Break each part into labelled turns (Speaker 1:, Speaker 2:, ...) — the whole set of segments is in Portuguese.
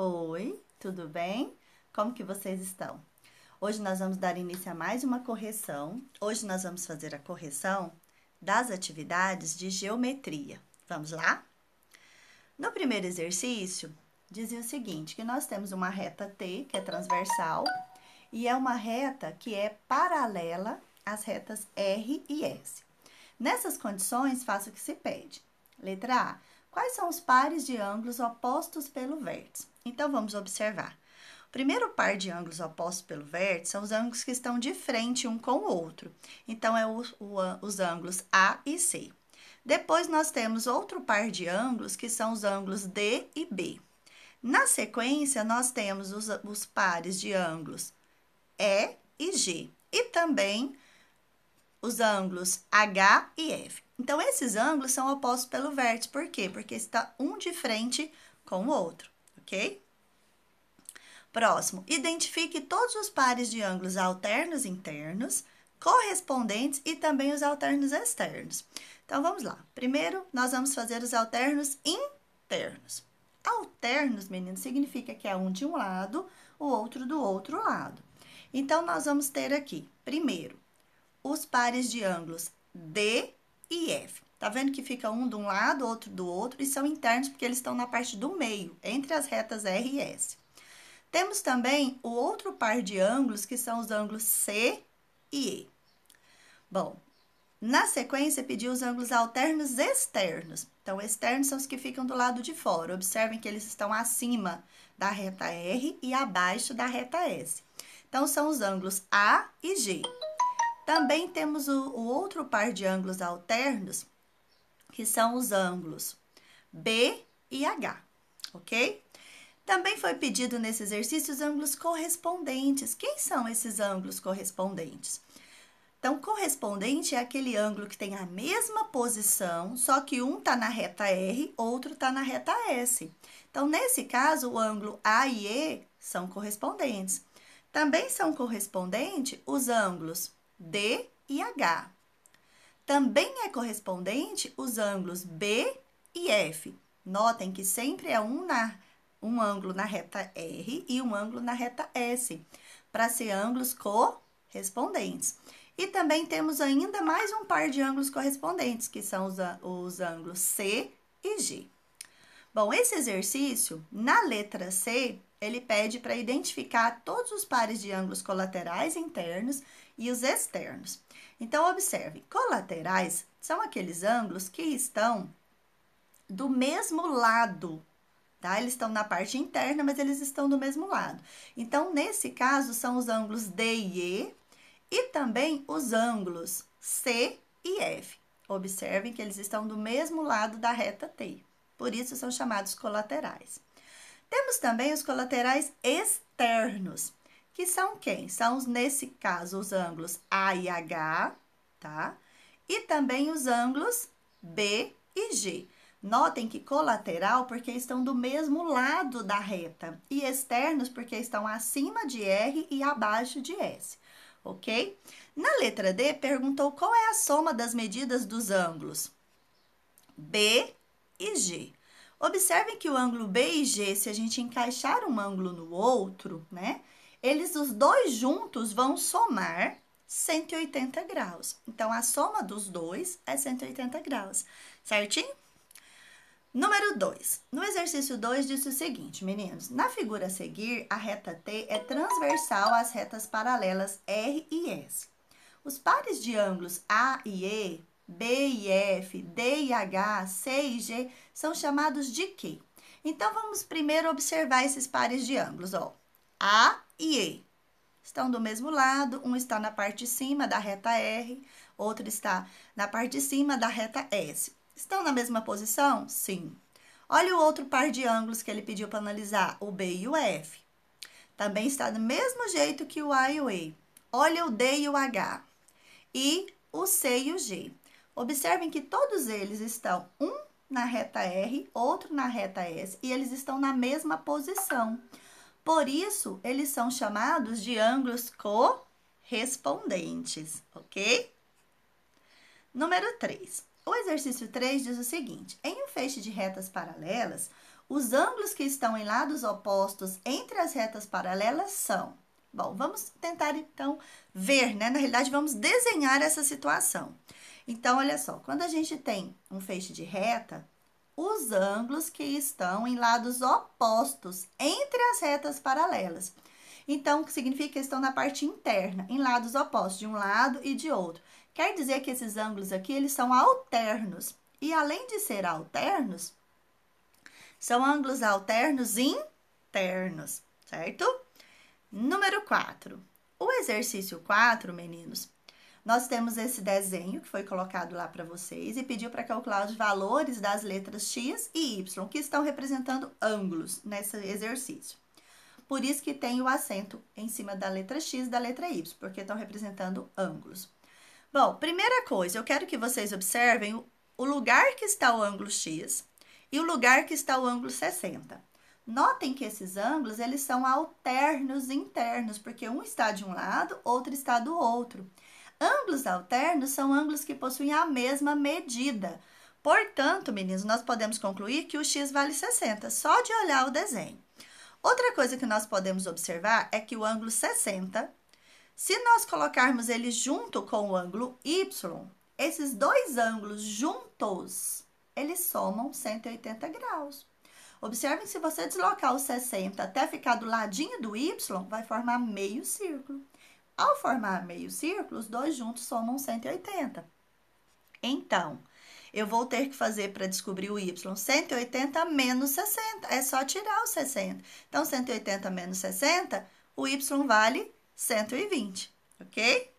Speaker 1: Oi, tudo bem? Como que vocês estão? Hoje nós vamos dar início a mais uma correção. Hoje nós vamos fazer a correção das atividades de geometria. Vamos lá? No primeiro exercício, dizia o seguinte, que nós temos uma reta T, que é transversal, e é uma reta que é paralela às retas R e S. Nessas condições, faça o que se pede. Letra A. Quais são os pares de ângulos opostos pelo vértice? Então, vamos observar. O primeiro par de ângulos opostos pelo vértice são os ângulos que estão de frente um com o outro. Então, é os ângulos A e C. Depois, nós temos outro par de ângulos, que são os ângulos D e B. Na sequência, nós temos os pares de ângulos E e G. E também os ângulos H e F. Então, esses ângulos são opostos pelo vértice. Por quê? Porque está um de frente com o outro, ok? Próximo, identifique todos os pares de ângulos alternos internos, correspondentes e também os alternos externos. Então, vamos lá. Primeiro, nós vamos fazer os alternos internos. Alternos, meninos, significa que é um de um lado, o outro do outro lado. Então, nós vamos ter aqui, primeiro, os pares de ângulos D e F. Tá vendo que fica um de um lado, outro do outro, e são internos porque eles estão na parte do meio, entre as retas R e S. Temos também o outro par de ângulos, que são os ângulos C e E. Bom, na sequência, pediu os ângulos alternos externos. Então, externos são os que ficam do lado de fora. Observem que eles estão acima da reta R e abaixo da reta S. Então, são os ângulos A e G. Também temos o outro par de ângulos alternos, que são os ângulos B e H, ok? Também foi pedido nesse exercício os ângulos correspondentes. Quem são esses ângulos correspondentes? Então, correspondente é aquele ângulo que tem a mesma posição, só que um está na reta R, outro está na reta S. Então, nesse caso, o ângulo A e E são correspondentes. Também são correspondentes os ângulos D e H. Também é correspondente os ângulos B e F. Notem que sempre é um ângulo na reta R e um ângulo na reta S, para ser ângulos correspondentes. E também temos ainda mais um par de ângulos correspondentes, que são os ângulos C e G. Bom, esse exercício, na letra C, ele pede para identificar todos os pares de ângulos colaterais internos e os externos. Então, observe, colaterais são aqueles ângulos que estão do mesmo lado, tá? Eles estão na parte interna, mas eles estão do mesmo lado. Então, nesse caso, são os ângulos D e E e também os ângulos C e F. Observem que eles estão do mesmo lado da reta T. Por isso, são chamados colaterais. Temos também os colaterais externos, que são quem? São, nesse caso, os ângulos A e H, tá? E também os ângulos B e G. Notem que colateral porque estão do mesmo lado da reta e externos porque estão acima de R e abaixo de S, ok? Na letra D, perguntou qual é a soma das medidas dos ângulos B e G. Observem que o ângulo B e G, se a gente encaixar um ângulo no outro, né? Os dois juntos vão somar 180 graus. Então, a soma dos dois é 180 graus, certinho? Número 2. No exercício 2, disse o seguinte, meninos. Na figura a seguir, a reta T é transversal às retas paralelas R e S. Os pares de ângulos A e E, B e F, D e H, C e G são chamados de quê? Então, vamos primeiro observar esses pares de ângulos, ó. A e E estão do mesmo lado, um está na parte de cima da reta R, outro está na parte de cima da reta S. Estão na mesma posição? Sim. Olha o outro par de ângulos que ele pediu para analisar, o B e o F. Também está do mesmo jeito que o A e o E. Olha o D e o H. E o C e o G. Observem que todos eles estão, um na reta R, outro na reta S, e eles estão na mesma posição. Por isso, eles são chamados de ângulos correspondentes, ok? Número 3. O exercício 3 diz o seguinte, em um feixe de retas paralelas, Os ângulos que estão em lados opostos entre as retas paralelas são... Bom, vamos tentar, então, ver, né? Na realidade, vamos desenhar essa situação. Então, olha só, quando a gente tem um feixe de reta, os ângulos que estão em lados opostos entre as retas paralelas. Então, o que significa que estão na parte interna, em lados opostos, de um lado e de outro. Quer dizer que esses ângulos aqui, eles são alternos. E além de ser alternos, são ângulos alternos internos, certo? Número 4. O exercício 4, meninos, nós temos esse desenho que foi colocado lá para vocês e pediu para calcular os valores das letras X e Y, que estão representando ângulos nesse exercício. Por isso que tem o acento em cima da letra X e da letra Y, porque estão representando ângulos. Bom, primeira coisa, eu quero que vocês observem o lugar que está o ângulo X e o lugar que está o ângulo 60. Notem que esses ângulos, eles são alternos internos, porque um está de um lado, outro está do outro. Ângulos alternos são ângulos que possuem a mesma medida. Portanto, meninos, nós podemos concluir que o X vale 60, só de olhar o desenho. Outra coisa que nós podemos observar é que o ângulo 60, se nós colocarmos ele junto com o ângulo Y, esses dois ângulos juntos, eles somam 180 graus. Observem que se você deslocar o 60 até ficar do ladinho do Y, vai formar meio círculo. Ao formar meio círculo, os dois juntos somam 180. Então, eu vou ter que fazer para descobrir o Y 180 menos 60. É só tirar o 60. Então, 180 menos 60, o Y vale 120, ok?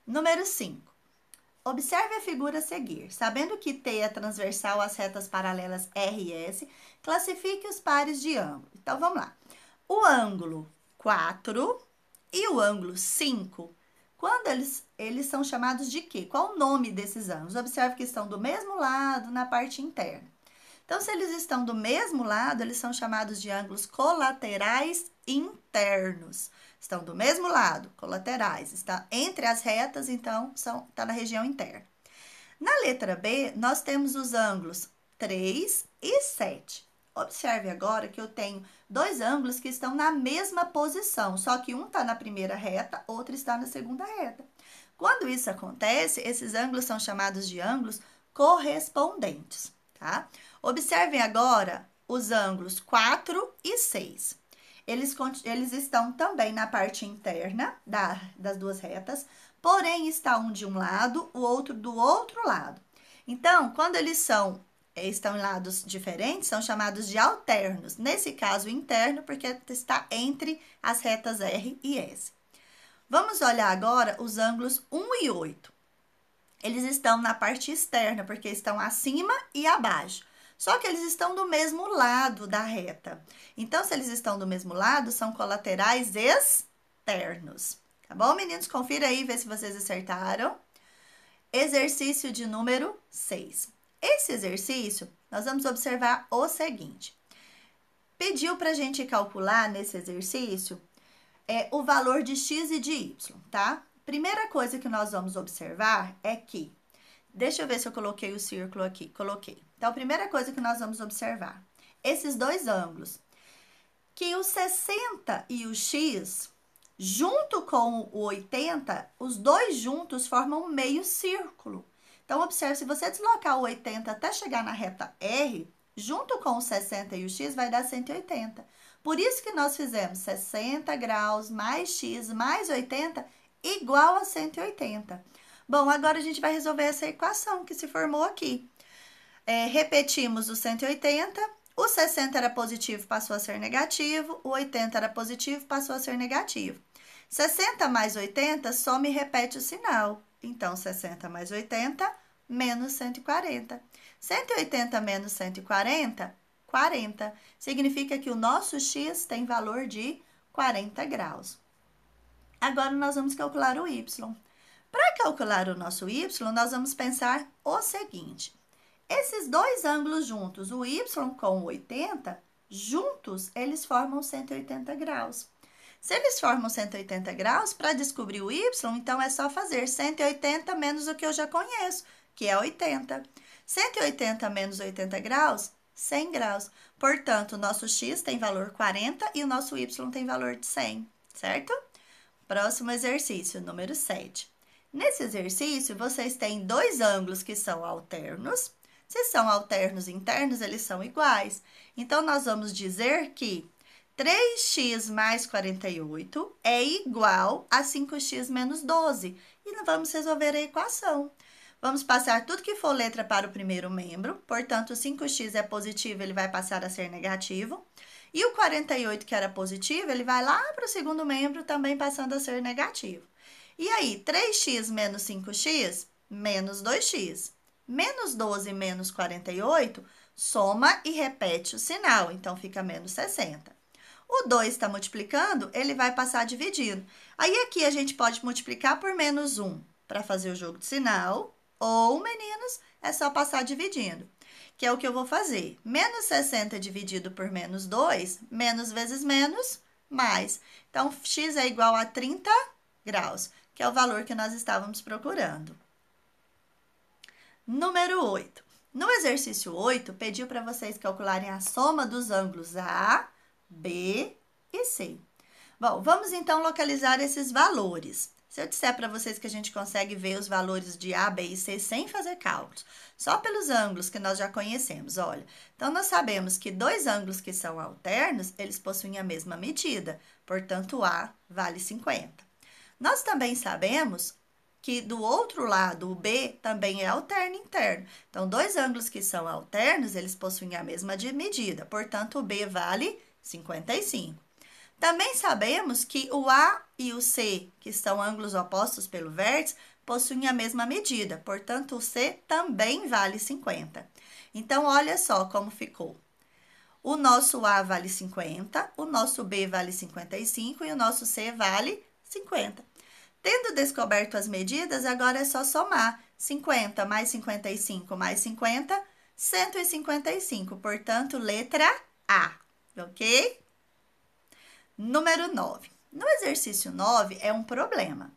Speaker 1: Número 5. Observe a figura a seguir. Sabendo que T é transversal às retas paralelas R e S, classifique os pares de ângulo. Então, vamos lá. O ângulo 4 e o ângulo 5, quando eles são chamados de quê? Qual o nome desses ângulos? Observe que estão do mesmo lado na parte interna. Então, se eles estão do mesmo lado, eles são chamados de ângulos colaterais internos. Estão do mesmo lado, colaterais. Está entre as retas, então, está na região interna. Na letra B, nós temos os ângulos 3 e 7. Observe agora que eu tenho dois ângulos que estão na mesma posição, só que um está na primeira reta, outro está na segunda reta. Quando isso acontece, esses ângulos são chamados de ângulos correspondentes, tá? Observem agora os ângulos 4 e 6. Eles estão também na parte interna das duas retas, porém está um de um lado, o outro do outro lado. Então, quando eles estão em lados diferentes, são chamados de alternos. Nesse caso, interno, porque está entre as retas R e S. Vamos olhar agora os ângulos 1 e 8. Eles estão na parte externa, porque estão acima e abaixo. Só que eles estão do mesmo lado da reta. Então, se eles estão do mesmo lado, são colaterais externos. Tá bom, meninos? Confira aí, vê se vocês acertaram. Exercício de número 6. Esse exercício, nós vamos observar o seguinte. Pediu para a gente calcular nesse exercício o valor de X e de Y, tá? Primeira coisa que nós vamos observar é que... Deixa eu ver se eu coloquei o círculo aqui. Coloquei. Então, a primeira coisa que nós vamos observar, esses dois ângulos, que o 60 e o X, junto com o 80, os dois juntos formam meio círculo. Então, observe, se você deslocar o 80 até chegar na reta R, junto com o 60 e o X, vai dar 180. Por isso que nós fizemos 60 graus mais X mais 80 igual a 180. Bom, agora a gente vai resolver essa equação que se formou aqui. Repetimos o 180, o 60 era positivo, passou a ser negativo, o 80 era positivo, passou a ser negativo. 60 mais 80, soma e repete o sinal. Então, 60 mais 80, menos 140. 180 menos 140, 40. Significa que o nosso X tem valor de 40 graus. Agora, nós vamos calcular o Y. Para calcular o nosso Y, nós vamos pensar o seguinte. Esses dois ângulos juntos, o Y com o 80, juntos, eles formam 180 graus. Se eles formam 180 graus, para descobrir o Y, então é só fazer 180 menos o que eu já conheço, que é 80. 180 menos 80 graus 100 graus. Portanto, o nosso x tem valor 40 e o nosso y tem valor de 100, certo? Próximo exercício, número 7. Nesse exercício, vocês têm dois ângulos que são alternos. Se são alternos internos, eles são iguais. Então, nós vamos dizer que 3x mais 48 é igual a 5x menos 12. E vamos resolver a equação. Vamos passar tudo que for letra para o primeiro membro. Portanto, 5x é positivo, ele vai passar a ser negativo. E o 48, que era positivo, ele vai lá para o segundo membro, também passando a ser negativo. E aí, 3x menos 5x, menos 2x. Menos 12 menos 48, soma e repete o sinal. Então, fica menos 60. O 2 está multiplicando, ele vai passar dividindo. Aí, aqui, a gente pode multiplicar por menos 1 para fazer o jogo de sinal. Ou, meninos, é só passar dividindo, que é o que eu vou fazer. Menos 60 dividido por menos 2, menos vezes menos, mais. Então, x é igual a 30 graus, que é o valor que nós estávamos procurando. Número 8. No exercício 8, pediu para vocês calcularem a soma dos ângulos A, B e C. Bom, vamos então localizar esses valores. Se eu disser para vocês que a gente consegue ver os valores de A, B e C sem fazer cálculos, só pelos ângulos que nós já conhecemos, olha. Então, nós sabemos que dois ângulos que são alternos, eles possuem a mesma medida, portanto, A vale 50. Nós também sabemos que do outro lado, o B também é alterno interno. Então, dois ângulos que são alternos, eles possuem a mesma medida, portanto, o B vale 55. Também sabemos que o A e o C, que são ângulos opostos pelo vértice, possuem a mesma medida, portanto, o C também vale 50. Então, olha só como ficou. O nosso A vale 50, o nosso B vale 55 e o nosso C vale 50. Tendo descoberto as medidas, agora é só somar. 50 mais 55 mais 50, 155. Portanto, letra A, ok? Número 9. No exercício 9, é um problema.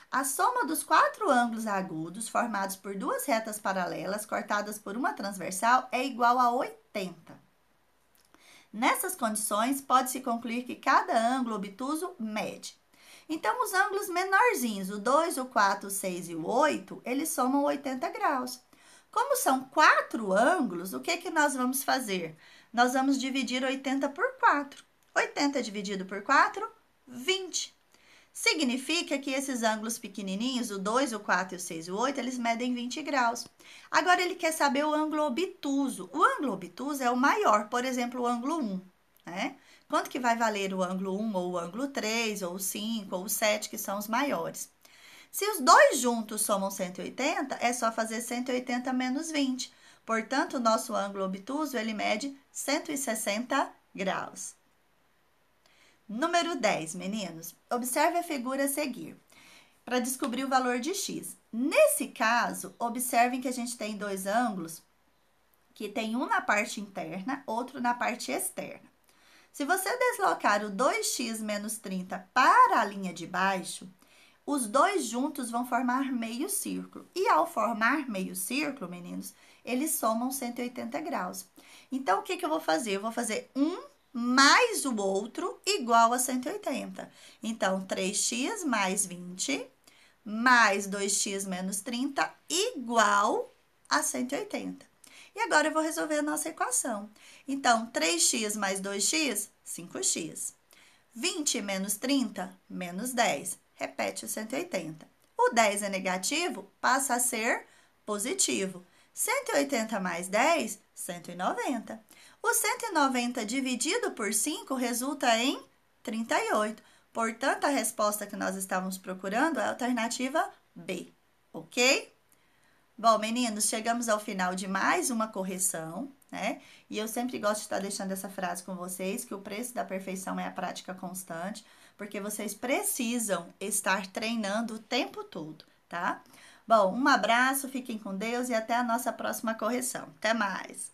Speaker 1: A soma dos quatro ângulos agudos formados por duas retas paralelas cortadas por uma transversal é igual a 80. Nessas condições, pode-se concluir que cada ângulo obtuso mede. Então, os ângulos menorzinhos, o 2, o 4, o 6 e o 8, eles somam 80 graus. Como são quatro ângulos, o que nós vamos fazer? Nós vamos dividir 80 por 4. 80 dividido por 4, 20. Significa que esses ângulos pequenininhos, o 2, o 4, o 6 e o 8, eles medem 20 graus. Agora, ele quer saber o ângulo obtuso. O ângulo obtuso é o maior, por exemplo, o ângulo 1, né? Quanto que vai valer o ângulo 1, ou o ângulo 3, ou o 5, ou o 7, que são os maiores? Se os dois juntos somam 180, é só fazer 180 menos 20. Portanto, o nosso ângulo obtuso, ele mede 160 graus. Número 10, meninos. Observe a figura a seguir para descobrir o valor de x. Nesse caso, observem que a gente tem dois ângulos que tem um na parte interna, outro na parte externa. Se você deslocar o 2x menos 30 para a linha de baixo, os dois juntos vão formar meio círculo. E ao formar meio círculo, meninos, eles somam 180 graus. Então, o que eu vou fazer? Eu vou fazer um mais o outro igual a 180. Então, 3x mais 20 mais 2x menos 30 igual a 180. E agora, eu vou resolver a nossa equação. Então, 3x mais 2x, 5x. 20 menos 30, menos 10. Repete o 180. O 10 é negativo, passa a ser positivo. 180 mais 10, 190. O 190 dividido por 5 resulta em 38. Portanto, a resposta que nós estávamos procurando é a alternativa B, ok? Bom, meninos, chegamos ao final de mais uma correção, né? E eu sempre gosto de estar deixando essa frase com vocês, que o preço da perfeição é a prática constante, porque vocês precisam estar treinando o tempo todo, tá? Bom, um abraço, fiquem com Deus e até a nossa próxima correção. Até mais!